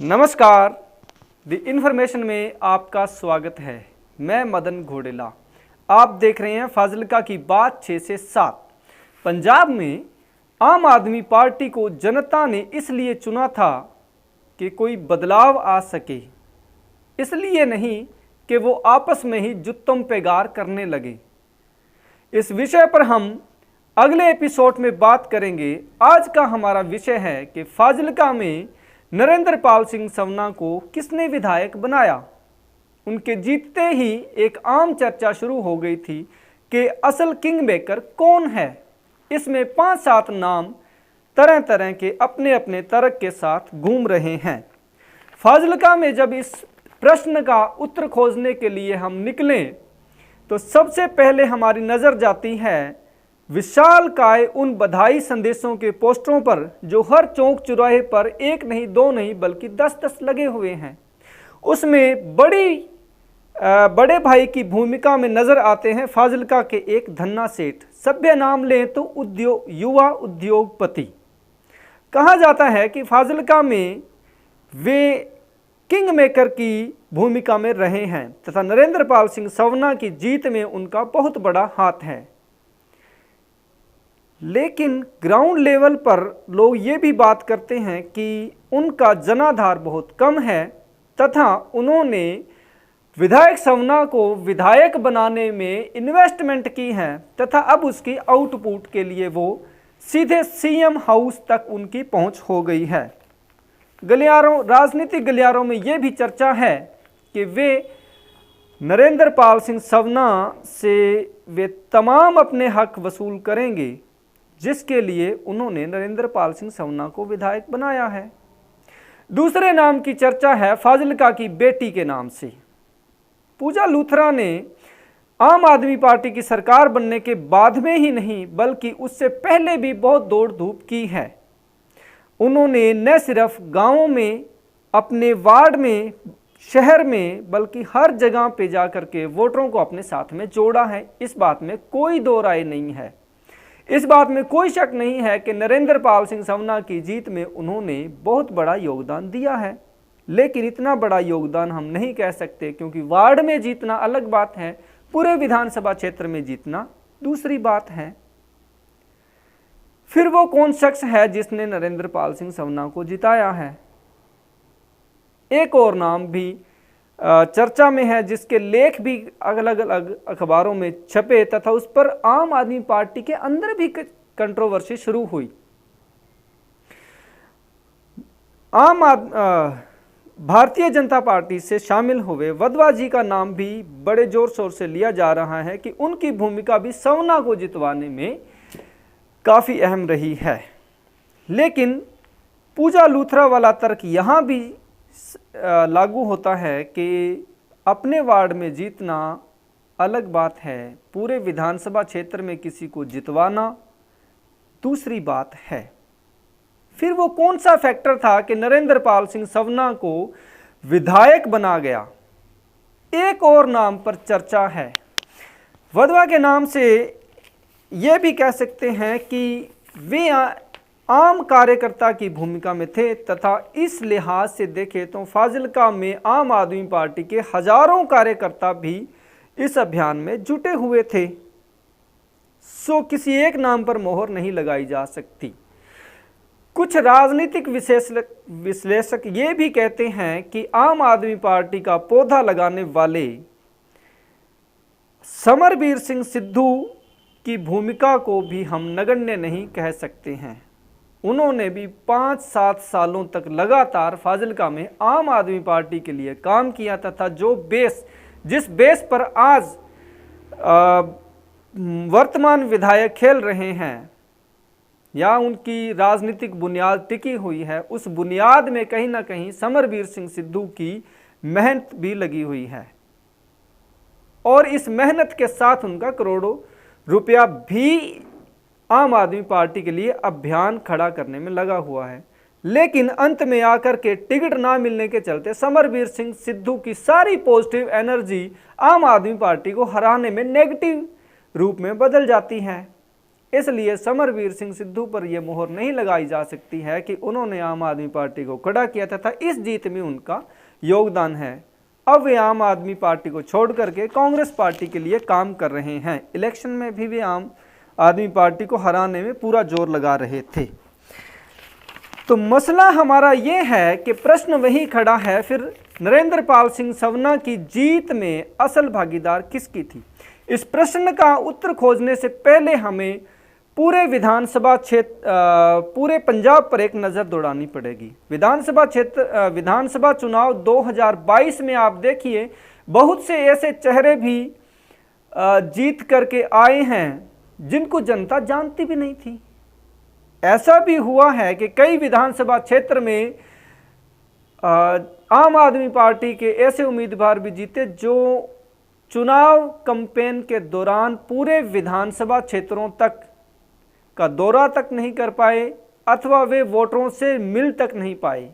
नमस्कार, the information में आपका स्वागत है। मैं मदन घोडेला। आप देख रहे हैं फाजिल्का की बात 6 से 7। पंजाब में आम आदमी पार्टी को जनता ने इसलिए चुना था कि कोई बदलाव आ सके, इसलिए नहीं कि वो आपस में ही जुत्तम पेगार करने लगे। इस विषय पर हम अगले एपिसोड में बात करेंगे। आज का हमारा विषय है कि फाजिल्का में नरेंद्र पाल सिंह सवना को किसने विधायक बनाया। उनके जीतते ही एक आम चर्चा शुरू हो गई थी कि असल किंग मेकर कौन है। इसमें 5-7 नाम तरह तरह के अपने अपने तर्क के साथ घूम रहे हैं। फाजिल्का में जब इस प्रश्न का उत्तर खोजने के लिए हम निकलें तो सबसे पहले हमारी नज़र जाती है विशालकाय उन बधाई संदेशों के पोस्टरों पर जो हर चौक चौराहे पर एक नहीं, दो नहीं, बल्कि 10-10 लगे हुए हैं। उसमें बड़े भाई की भूमिका में नजर आते हैं फाजिल्का के एक धन्ना सेठ, सभ्य नाम लें तो युवा उद्योगपति। कहा जाता है कि फाजिल्का में वे किंग मेकर की भूमिका में रहे हैं तथा नरेंद्र पाल सिंह सवना की जीत में उनका बहुत बड़ा हाथ है। लेकिन ग्राउंड लेवल पर लोग ये भी बात करते हैं कि उनका जनाधार बहुत कम है तथा उन्होंने विधायक सवना को विधायक बनाने में इन्वेस्टमेंट की है तथा अब उसकी आउटपुट के लिए वो सीधे सीएम हाउस तक उनकी पहुंच हो गई है। राजनीतिक गलियारों में ये भी चर्चा है कि वे नरेंद्र पाल सिंह सवना से वे तमाम अपने हक वसूल करेंगे जिसके लिए उन्होंने नरेंद्र पाल सिंह सवना को विधायक बनाया है। दूसरे नाम की चर्चा है फाजिल्का की बेटी के नाम से। पूजा लूथरा ने आम आदमी पार्टी की सरकार बनने के बाद में ही नहीं बल्कि उससे पहले भी बहुत दौड़ धूप की है। उन्होंने न सिर्फ गांवों में, अपने वार्ड में, शहर में, बल्कि हर जगह पे जाकर के वोटरों को अपने साथ में जोड़ा है। इस बात में कोई दो राय नहीं है। इस बात में कोई शक नहीं है कि नरेंद्र पाल सिंह सवना की जीत में उन्होंने बहुत बड़ा योगदान दिया है। लेकिन इतना बड़ा योगदान हम नहीं कह सकते क्योंकि वार्ड में जीतना अलग बात है, पूरे विधानसभा क्षेत्र में जीतना दूसरी बात है। फिर वो कौन शख्स है जिसने नरेंद्र पाल सिंह सवना को जिताया है? एक और नाम भी चर्चा में है जिसके लेख भी अलग अलग अखबारों में छपे तथा उस पर आम आदमी पार्टी के अंदर भी कंट्रोवर्सी शुरू हुई। भारतीय जनता पार्टी से शामिल हुए वधवा जी का नाम भी बड़े जोर शोर से लिया जा रहा है कि उनकी भूमिका भी सवना को जितवाने में काफ़ी अहम रही है। लेकिन पूजा लूथरा वाला तर्क यहाँ भी लागू होता है कि अपने वार्ड में जीतना अलग बात है, पूरे विधानसभा क्षेत्र में किसी को जितवाना दूसरी बात है। फिर वो कौन सा फैक्टर था कि नरेंद्र पाल सिंह सवना को विधायक बना गया? एक और नाम पर चर्चा है। वधवा के नाम से ये भी कह सकते हैं कि वे आम कार्यकर्ता की भूमिका में थे तथा इस लिहाज से देखें तो फाजिल्का में आम आदमी पार्टी के हजारों कार्यकर्ता भी इस अभियान में जुटे हुए थे। सो किसी एक नाम पर मोहर नहीं लगाई जा सकती। कुछ राजनीतिक विश्लेषक ये भी कहते हैं कि आम आदमी पार्टी का पौधा लगाने वाले समरवीर सिंह सिद्धू की भूमिका को भी हम नगण्य नहीं कह सकते हैं। उन्होंने भी 5-7 सालों तक लगातार फाजिल्का में आम आदमी पार्टी के लिए काम किया तथा जिस बेस पर आज वर्तमान विधायक खेल रहे हैं या उनकी राजनीतिक बुनियाद टिकी हुई है, उस बुनियाद में कहीं ना कहीं समरवीर सिंह सिद्धू की मेहनत भी लगी हुई है और इस मेहनत के साथ उनका करोड़ों रुपया भी आम आदमी पार्टी के लिए अभियान खड़ा करने में लगा हुआ है। लेकिन अंत में आकर के टिकट ना मिलने के चलते समरवीर सिंह सिद्धू की सारी पॉजिटिव एनर्जी आम आदमी पार्टी को हराने में नेगेटिव रूप में बदल जाती है। इसलिए समरवीर सिंह सिद्धू पर यह मोहर नहीं लगाई जा सकती है कि उन्होंने आम आदमी पार्टी को खड़ा किया तथा इस जीत में उनका योगदान है। अब वे आम आदमी पार्टी को छोड़ करके कांग्रेस पार्टी के लिए काम कर रहे हैं। इलेक्शन में भी वे आम आदमी पार्टी को हराने में पूरा जोर लगा रहे थे। तो मसला हमारा ये है कि प्रश्न वही खड़ा है, फिर नरेंद्र पाल सिंह सवना की जीत में असल भागीदार किसकी थी? इस प्रश्न का उत्तर खोजने से पहले हमें पूरे विधानसभा क्षेत्र पूरे पंजाब पर एक नज़र दौड़ानी पड़ेगी। विधानसभा चुनाव 2022 में आप देखिए बहुत से ऐसे चेहरे भी जीत करके आए हैं जिनको जनता जानती भी नहीं थी। ऐसा भी हुआ है कि कई विधानसभा क्षेत्र में आम आदमी पार्टी के ऐसे उम्मीदवार भी जीते जो चुनाव कैंपेन के दौरान पूरे विधानसभा क्षेत्रों तक का दौरा तक नहीं कर पाए अथवा वे वोटरों से मिल तक नहीं पाए।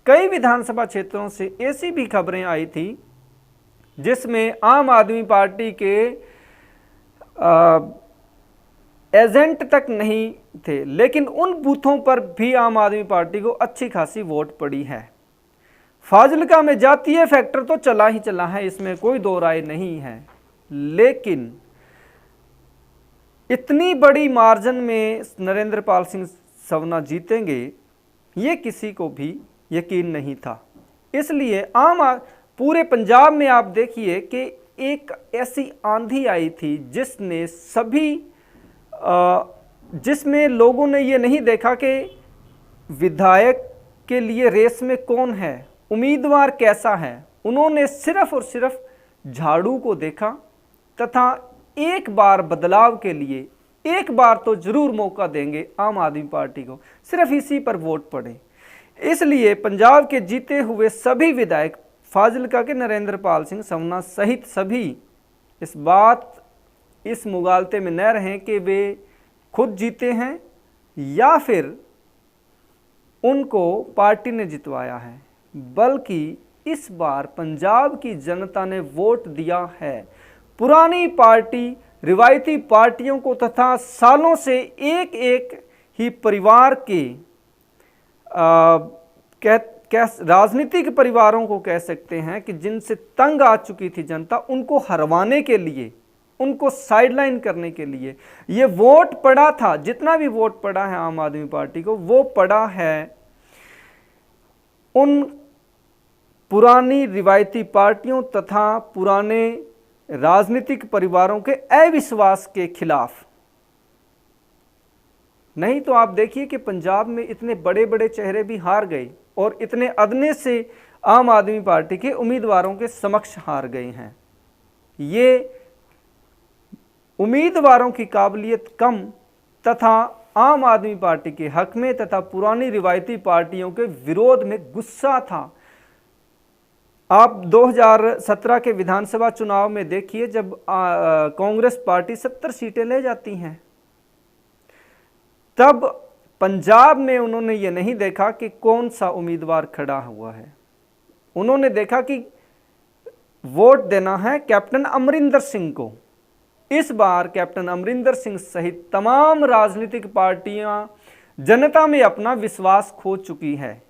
कई विधानसभा क्षेत्रों से ऐसी भी खबरें आई थी जिसमें आम आदमी पार्टी के एजेंट तक नहीं थे, लेकिन उन बूथों पर भी आम आदमी पार्टी को अच्छी खासी वोट पड़ी है। फाजिलका में जातीय फैक्टर तो चला ही चला है, इसमें कोई दो राय नहीं है, लेकिन इतनी बड़ी मार्जिन में नरेंद्र पाल सिंह सवना जीतेंगे ये किसी को भी यकीन नहीं था। इसलिए पूरे पंजाब में आप देखिए कि एक ऐसी आंधी आई थी जिसमें लोगों ने ये नहीं देखा कि विधायक के लिए रेस में कौन है, उम्मीदवार कैसा है। उन्होंने सिर्फ और सिर्फ झाड़ू को देखा तथा एक बार बदलाव के लिए एक बार तो जरूर मौका देंगे आम आदमी पार्टी को, सिर्फ इसी पर वोट पड़े। इसलिए पंजाब के जीते हुए सभी विधायक फाजिलका के नरेंद्र पाल सिंह सवना सहित सभी इस मुगालते में न रहें कि वे खुद जीते हैं या फिर उनको पार्टी ने जितवाया है, बल्कि इस बार पंजाब की जनता ने वोट दिया है पुरानी पार्टी, रिवायती पार्टियों को तथा सालों से एक एक ही परिवार के राजनीतिक परिवारों को कह सकते हैं कि जिनसे तंग आ चुकी थी जनता, उनको हरवाने के लिए, उनको साइडलाइन करने के लिए ये वोट पड़ा था। जितना भी वोट पड़ा है आम आदमी पार्टी को, वो पड़ा है उन पुरानी रिवायती पार्टियों तथा पुराने राजनीतिक परिवारों के अविश्वास के खिलाफ। नहीं तो आप देखिए कि पंजाब में इतने बड़े बड़े चेहरे भी हार गए और इतने अदने से आम आदमी पार्टी के उम्मीदवारों के समक्ष हार गए हैं। ये उम्मीदवारों की काबिलियत कम तथा आम आदमी पार्टी के हक में तथा पुरानी रिवायती पार्टियों के विरोध में गुस्सा था। आप 2017 के विधानसभा चुनाव में देखिए, जब कांग्रेस पार्टी 70 सीटें ले जाती हैं, तब पंजाब में उन्होंने ये नहीं देखा कि कौन सा उम्मीदवार खड़ा हुआ है। उन्होंने देखा कि वोट देना है कैप्टन अमरिंदर सिंह को। इस बार कैप्टन अमरिंदर सिंह सहित तमाम राजनीतिक पार्टियां जनता में अपना विश्वास खो चुकी है।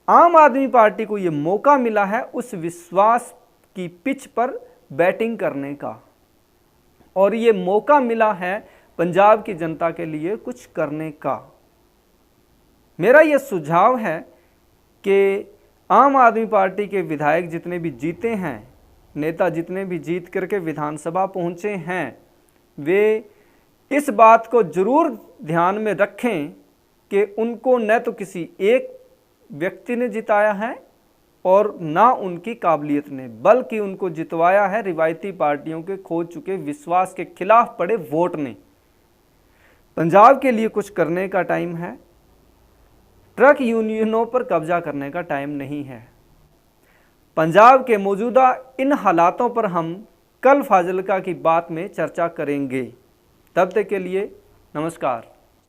आम आदमी पार्टी को ये मौका मिला है उस विश्वास की पिच पर बैटिंग करने का, और ये मौका मिला है पंजाब की जनता के लिए कुछ करने का। मेरा ये सुझाव है कि आम आदमी पार्टी के विधायक जितने भी जीते हैं, नेता जितने भी जीत करके विधानसभा पहुंचे हैं, वे इस बात को जरूर ध्यान में रखें कि उनको न तो किसी एक व्यक्ति ने जिताया है और ना उनकी काबिलियत ने, बल्कि उनको जितवाया है रिवायती पार्टियों के खो चुके विश्वास के खिलाफ पड़े वोट ने। पंजाब के लिए कुछ करने का टाइम है, ट्रक यूनियनों पर कब्जा करने का टाइम नहीं है। पंजाब के मौजूदा इन हालातों पर हम कल फाजिलका की बात में चर्चा करेंगे। तब तक के लिए नमस्कार।